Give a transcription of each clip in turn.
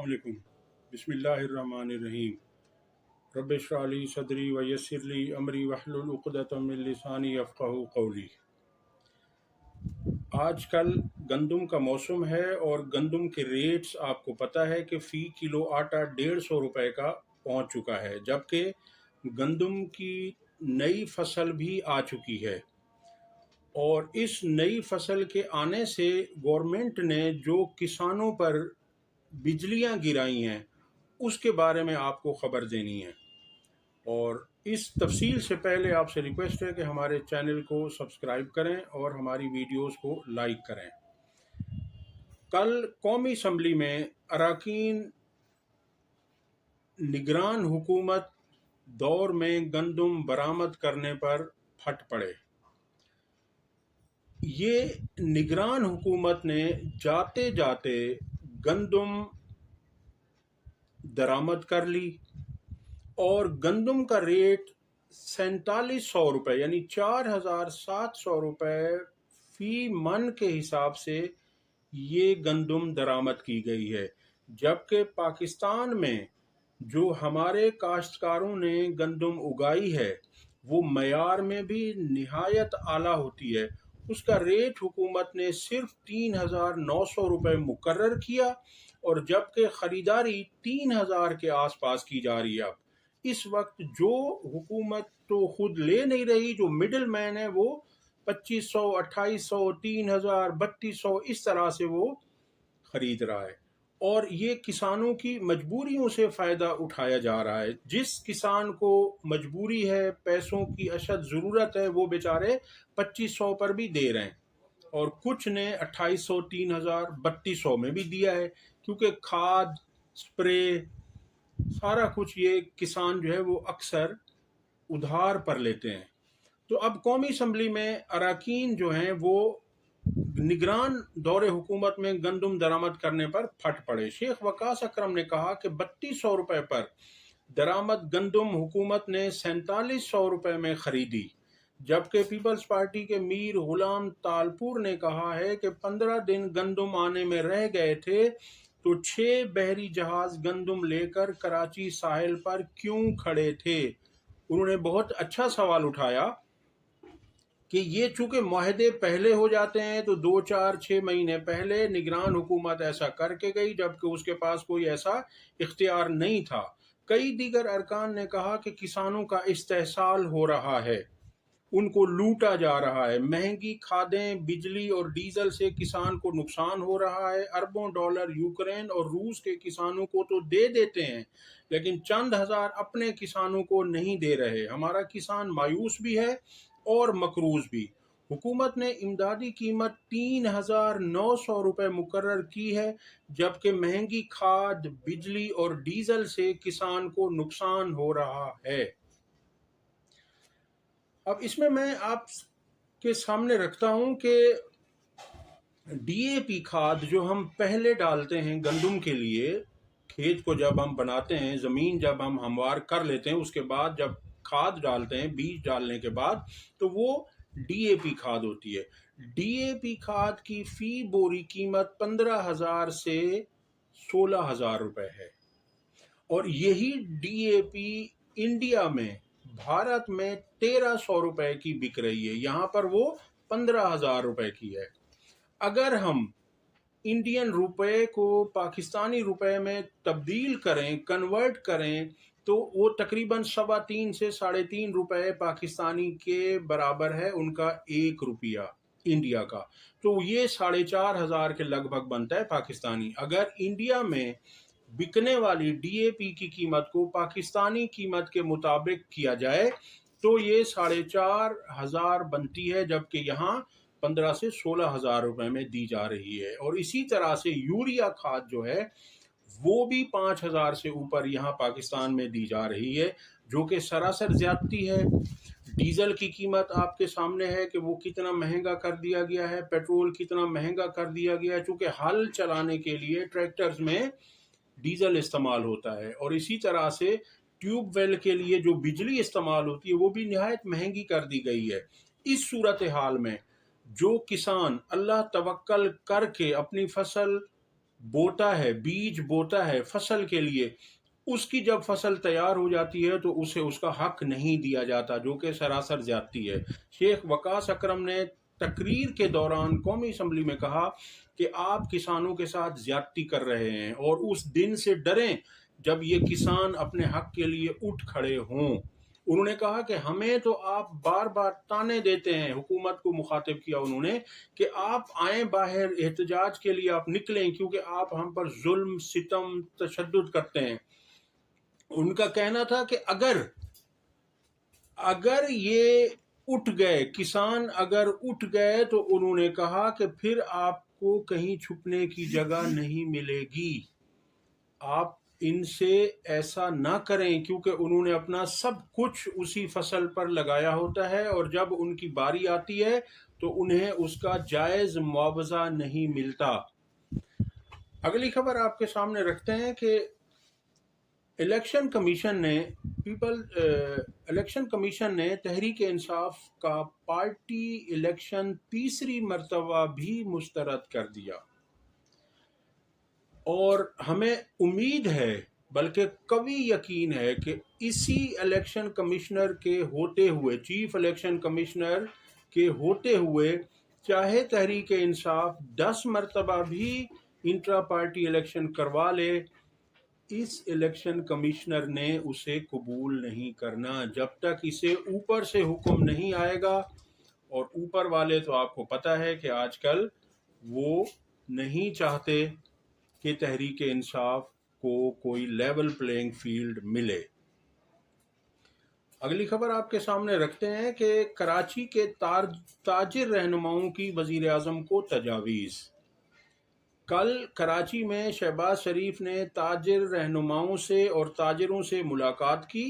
अस्सलामुअलैकुम। बिस्मिल्लाहिर्रहमानिर्रहीम। रब्बि इश्रह ली सदरी व यस्सिर ली अमरी वहलुल उक़दतम मिन लिसानी यफ़क़हू क़ौली। आजकल गंदम का मौसम है और गंदम के रेट्स आपको पता है कि फ़ी किलो आटा 150 रुपए का पहुंच चुका है, जबकि गंदम की नई फसल भी आ चुकी है। और इस नई फसल के आने से गवर्नमेंट ने जो किसानों पर बिजलियां गिराई हैं उसके बारे में आपको ख़बर देनी है। और इस तफसील से पहले आपसे रिक्वेस्ट है कि हमारे चैनल को सब्सक्राइब करें और हमारी वीडियोस को लाइक करें। कल कौमी असम्बली में अरकान निगरान हुकूमत दौर में गंदम बरामद करने पर फट पड़े। ये निगरान हुकूमत ने जाते जाते गंदम दरामद कर ली और गंदम का रेट 4700 रुपये यानी 4700 रुपये फ़ी मन के हिसाब से ये गंदम दरामद की गई है। जबकि पाकिस्तान में जो हमारे काश्तकारों ने गंदम उगाई है वो मयार में भी निहायत आला होती है, उसका रेट हुकूमत ने सिर्फ 3900 रुपये मुकर्रर किया और जबकि ख़रीदारी 3000 के आसपास की जा रही है। अब इस वक्त जो हुकूमत तो खुद ले नहीं रही, जो मिडिल मैन है वो 2500, 2800, 3000, 3200 इस तरह से वो खरीद रहा है और ये किसानों की मजबूरियों से फ़ायदा उठाया जा रहा है। जिस किसान को मजबूरी है, पैसों की अशद ज़रूरत है, वो बेचारे 2500 पर भी दे रहे हैं और कुछ ने 2800, 3000, 3200 में भी दिया है, क्योंकि खाद, स्प्रे, सारा कुछ ये किसान जो है वो अक्सर उधार पर लेते हैं। तो अब कौमी असम्बली में अरकान जो हैं वो निगरान दौरे हुकूमत में गंदम दरामद करने पर फट पड़े। शेख वकास अकरम ने कहा कि 3200 रुपये पर दरामद गंदम हुकूमत ने 4700 रुपये में खरीदी, जबकि पीपल्स पार्टी के मीर गुलाम तालपुर ने कहा है कि 15 दिन गंदम आने में रह गए थे तो 6 बहरी जहाज गंदम लेकर कराची साहिल पर क्यों खड़े थे। उन्होंने बहुत अच्छा सवाल उठाया कि ये चूंकि मुआहदे पहले हो जाते हैं तो 2, 4, 6 महीने पहले निगरान हुकूमत ऐसा करके गई, जबकि उसके पास कोई ऐसा इख्तियार नहीं था। कई दीगर अरकान ने कहा कि किसानों का इस्तेहसाल हो रहा है, उनको लूटा जा रहा है, महंगी खादें, बिजली और डीजल से किसान को नुकसान हो रहा है। अरबों डॉलर यूक्रेन और रूस के किसानों को तो दे देते हैं, लेकिन चंद हजार अपने किसानों को नहीं दे रहे। हमारा किसान मायूस भी है और मकरूज भी। हुकूमत ने इमदादी कीमत 3900 रुपये मुकर्रर की है, जबकि महंगी खाद, बिजली और डीजल से किसान को नुकसान हो रहा है। अब इसमें मैं आपके सामने रखता हूं कि डीएपी खाद जो हम पहले डालते हैं गंदम के लिए, खेत को जब हम बनाते हैं, ज़मीन जब हम हमवार कर लेते हैं, उसके बाद जब खाद डालते हैं, बीज डालने के बाद, तो वो डीएपी खाद होती है। डीएपी खाद की फ़ी बोरी कीमत 15,000 से 16,000 रुपये है और यही डीएपी इंडिया में, भारत में 1300 रुपये की बिक रही है, यहाँ पर वो 15,000 रुपये की है। अगर हम इंडियन रुपए को पाकिस्तानी रुपए में तब्दील करें, कन्वर्ट करें, तो वो तकरीबन 3.25 से 3.5 रुपये पाकिस्तानी के बराबर है उनका 1 रुपया इंडिया का। तो ये 4,500 के लगभग बनता है पाकिस्तानी। अगर इंडिया में बिकने वाली डीएपी की कीमत को पाकिस्तानी कीमत के मुताबिक किया जाए तो ये 4,500 बनती है, जबकि यहाँ 15 से 16,000 रुपये में दी जा रही है। और इसी तरह से यूरिया खाद जो है वो भी 5,000 से ऊपर यहाँ पाकिस्तान में दी जा रही है, जो कि सरासर ज्यादती है। डीजल की कीमत आपके सामने है कि वो कितना महंगा कर दिया गया है, पेट्रोल कितना महंगा कर दिया गया है, चूँकि हल चलाने के लिए ट्रैक्टर्स में डीजल इस्तेमाल होता है। और इसी तरह से ट्यूबवेल के लिए जो बिजली इस्तेमाल होती है वो भी निहायत महंगी कर दी गई है। इस सूरत हाल में जो किसान अल्लाह तवक्कल करके अपनी फसल बोता है, बीज बोता है फसल के लिए, उसकी जब फसल तैयार हो जाती है तो उसे उसका हक नहीं दिया जाता, जो कि सरासर ज्यादती है। शेख वकास अकरम ने तकरीर के दौरान कौमी असम्बली में कहा कि आप किसानों के साथ ज्यादती कर रहे हैं और उस दिन से डरें जब ये किसान अपने हक के लिए उठ खड़े हों। उन्होंने कहा कि हमें तो आप बार बार ताने देते हैं, हुकूमत को मुखातिब किया उन्होंने, कि आप आए बाहर एहतजाज के लिए, आप निकलें, क्योंकि आप हम पर जुल्म सितम तशद्दुद करते हैं। उनका कहना था कि अगर ये उठ गए, किसान अगर उठ गए, तो उन्होंने कहा कि फिर आपको कहीं छुपने की जगह नहीं मिलेगी, आप इनसे ऐसा ना करें, क्योंकि उन्होंने अपना सब कुछ उसी फसल पर लगाया होता है और जब उनकी बारी आती है तो उन्हें उसका जायज मुआवजा नहीं मिलता। अगली खबर आपके सामने रखते हैं कि इलेक्शन कमीशन ने तहरीक इंसाफ का पार्टी इलेक्शन तीसरी मर्तबा भी मुस्तरद कर दिया और हमें उम्मीद है, बल्कि कवी यकीन है, कि इसी इलेक्शन कमिश्नर के होते हुए, चीफ इलेक्शन कमिश्नर के होते हुए, चाहे तहरीक इंसाफ 10 मरतबा भी इंट्रा पार्टी इलेक्शन करवा ले, इस इलेक्शन कमिश्नर ने उसे कबूल नहीं करना जब तक इसे ऊपर से हुक्म नहीं आएगा। और ऊपर वाले तो आपको पता है कि आजकल वो नहीं चाहते कि तहरीक इंसाफ को कोई लेवल प्लेइंग फील्ड मिले। अगली खबर आपके सामने रखते हैं कि कराची के ताजिर रहनुमाओं की वजीर आजम को तजावीज़। कल कराची में शहबाज शरीफ ने ताजिर रहनुमाओं से और ताजिरों से मुलाकात की।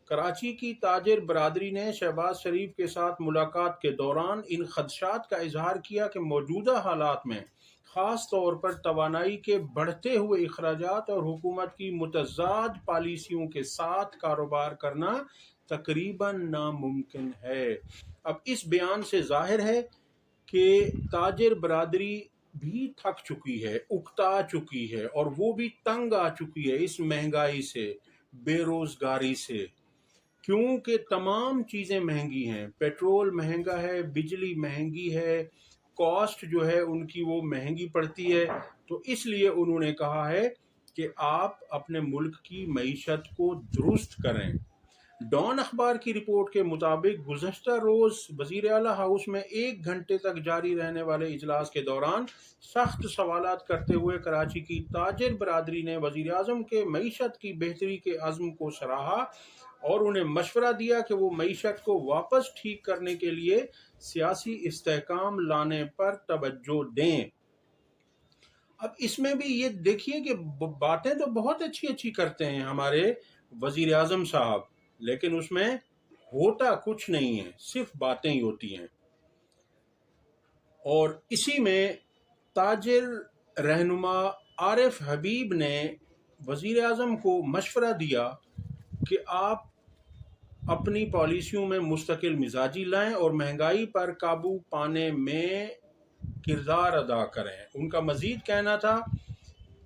कराची की ताजिर बरादरी ने शहबाज शरीफ के साथ मुलाकात के दौरान इन खदशात का इजहार किया कि मौजूदा हालात में ख़ास तौर पर तवानाई के बढ़ते हुए अखराजात और हुकूमत की मुतज़ाद पॉलिसियों के साथ कारोबार करना तकरीबन नामुमकिन है। अब इस बयान से जाहिर है कि ताजिर बरादरी भी थक चुकी है, उकता चुकी है और वो भी तंग आ चुकी है इस महंगाई से, बेरोजगारी से, क्योंकि तमाम चीज़ें महंगी हैं। पेट्रोल महंगा है, बिजली महंगी है, कॉस्ट जो है उनकी वो महंगी पड़ती है। तो इसलिए उन्होंने कहा है कि आप अपने मुल्क की मईशत को दुरुस्त करें। डॉन अखबार की रिपोर्ट के मुताबिक गुज़श्ता रोज़ वज़ीर आला हाउस में 1 घंटे तक जारी रहने वाले इजलास के दौरान सख्त सवालात करते हुए कराची की ताजिर बरादरी ने वज़ीर आज़म के मईशत की बेहतरी के अज़्म को सराहा और उन्हें मशवरा दिया कि वो मईशत को वापस ठीक करने के लिए सियासी इस्तेहकाम लाने पर तवज्जो दें। अब इसमें भी ये देखिए कि बातें तो बहुत अच्छी अच्छी करते हैं हमारे वज़ीर आज़म साहब, लेकिन उसमें होता कुछ नहीं है, सिर्फ बातें ही होती हैं। और इसी में ताजिर रहनुमा आरिफ हबीब ने वज़ीर आज़म को मशवरा दिया कि आप अपनी पॉलिसियों में मुस्तकिल मिजाजी लाएं और महंगाई पर काबू पाने में किरदार अदा करें। उनका मज़ीद कहना था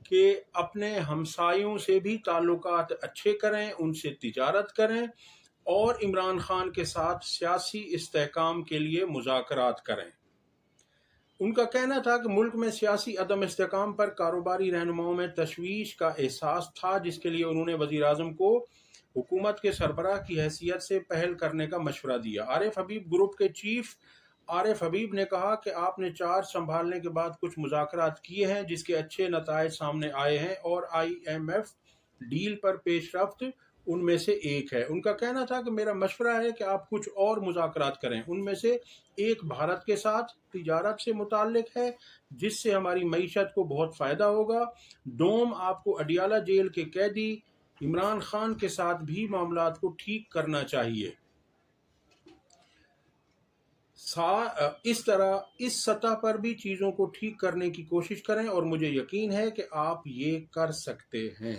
कि अपने हमसायों से भी ताल्लुकात अच्छे करें, उनसे तिजारत करें और इमरान खान के साथ सियासी इस्तेहकाम के लिए मुज़ाकरात करें। उनका कहना था कि मुल्क में सियासी अदम इस्तेहकाम पर कारोबारी रहनुमाओं में तशवीश का एहसास था, जिसके लिए उन्होंने वज़ीर आज़म को हुकूमत के सरबराह की हैसियत से पहल करने का मशवरा दिया। आरिफ हबीब ग्रुप के चीफ आरिफ हबीब ने कहा कि आपने चार्ज संभालने के बाद कुछ मुज़ाकरात किए हैं जिसके अच्छे नताइज सामने आए हैं और IMF डील पर पेशरफ्त उनमें से एक है। उनका कहना था कि मेरा मशवरा है कि आप कुछ और मुज़ाकरात करें, उनमें से एक भारत के साथ तिजारत से मुताल्लिक है जिससे हमारी मईशत को बहुत फ़ायदा होगा। डोम आपको अडियाला जेल के कैदी इमरान खान के साथ भी मामलात को ठीक करना चाहिए। इस सतह पर भी चीज़ों को ठीक करने की कोशिश करें और मुझे यकीन है कि आप ये कर सकते हैं।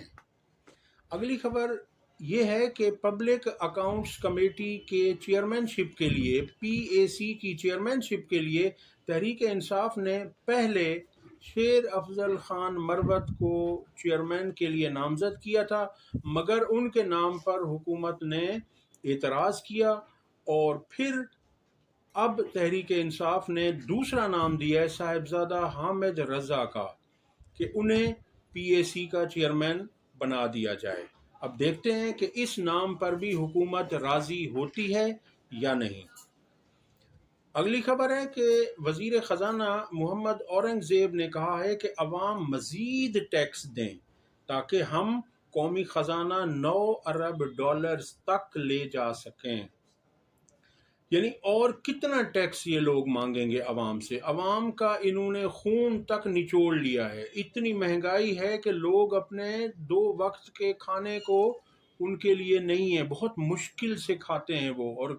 अगली खबर ये है कि पब्लिक अकाउंट्स कमेटी के चेयरमैनशिप के लिए, PAC की चेयरमैनशिप के लिए तहरीक इंसाफ ने पहले شیر افضل خان مروت کو چیئرمین کے لیے نامزد کیا تھا، مگر ان کے نام پر حکومت نے اعتراض کیا، اور پھر اب تحریک انصاف نے دوسرا نام دیا ہے صاحبزادہ حامد رضا کا کہ انہیں پی اے سی کا چیئرمین بنا دیا جائے۔ اب دیکھتے ہیں کہ اس نام پر بھی حکومت راضی ہوتی ہے یا نہیں۔ اگلی خبر ہے کہ وزیر خزانہ محمد اورنگزیب نے کہا ہے کہ عوام مزید ٹیکس دیں تاکہ ہم قومی خزانہ 9 ارب ڈالرز تک لے جا سکیں۔ یعنی اور کتنا ٹیکس یہ لوگ مانگیں گے عوام سے؟ عوام کا انہوں نے خون تک نچوڑ لیا ہے۔ اتنی مہنگائی ہے کہ لوگ اپنے 2 وقت کے کھانے کو ان کے لیے نہیں ہے، بہت مشکل سے کھاتے ہیں وہ، اور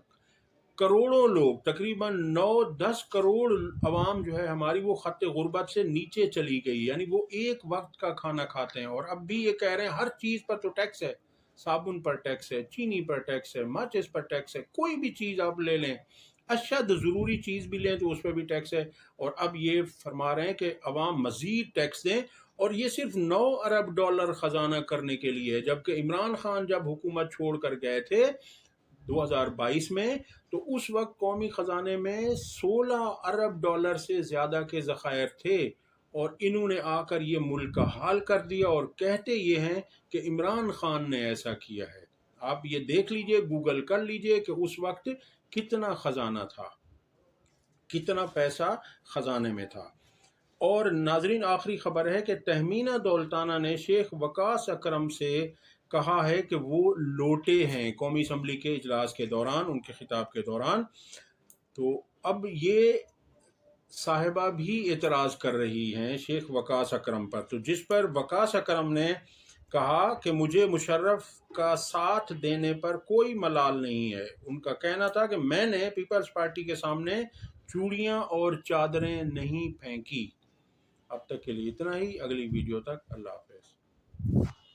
کروڑوں لوگ، تقریباً 9-10 کروڑ عوام جو ہے ہماری، وہ خط غربت سے نیچے چلی گئی، یعنی وہ ایک وقت کا کھانا کھاتے ہیں۔ اور اب بھی یہ کہہ رہے ہیں ہر چیز پر تو ٹیکس ہے، صابن پر ٹیکس ہے، چینی پر ٹیکس ہے، ماچس پر ٹیکس ہے، کوئی بھی چیز آپ لے لیں، اشد ضروری چیز بھی لیں تو اس پہ بھی ٹیکس ہے۔ اور اب یہ فرما رہے ہیں کہ عوام مزید ٹیکس دیں، اور یہ صرف 9 ارب ڈالر خزانہ کرنے کے لیے ہے، جبکہ عمران خان جب حکومت چھوڑ کر گئے تھے 2022 میں، تو اس وقت قومی خزانے میں 16 ارب ڈالر سے زیادہ کے ذخائر تھے، اور انہوں نے آ کر یہ ملک کا حال کر دیا، اور کہتے یہ ہیں کہ عمران خان نے ایسا کیا ہے۔ آپ یہ دیکھ لیجئے، گوگل کر لیجئے کہ اس وقت کتنا خزانہ تھا، کتنا پیسہ خزانے میں تھا۔ اور ناظرین، آخری خبر ہے کہ تہمینہ دولتانہ نے شیخ وقاص اکرم سے کہا ہے کہ وہ لوٹے ہیں قومی اسمبلی کے اجلاس کے دوران، ان کے خطاب کے دوران۔ تو اب یہ صاحبہ بھی اعتراض کر رہی ہیں شیخ وقاص اکرم پر، تو جس پر وقاص اکرم نے کہا کہ مجھے مشرف کا ساتھ دینے پر کوئی ملال نہیں ہے۔ ان کا کہنا تھا کہ میں نے پیپلز پارٹی کے سامنے چوڑیاں اور چادریں نہیں پھینکی۔ اب تک کے لیے اتنا ہی، اگلی ویڈیو تک اللہ حافظ۔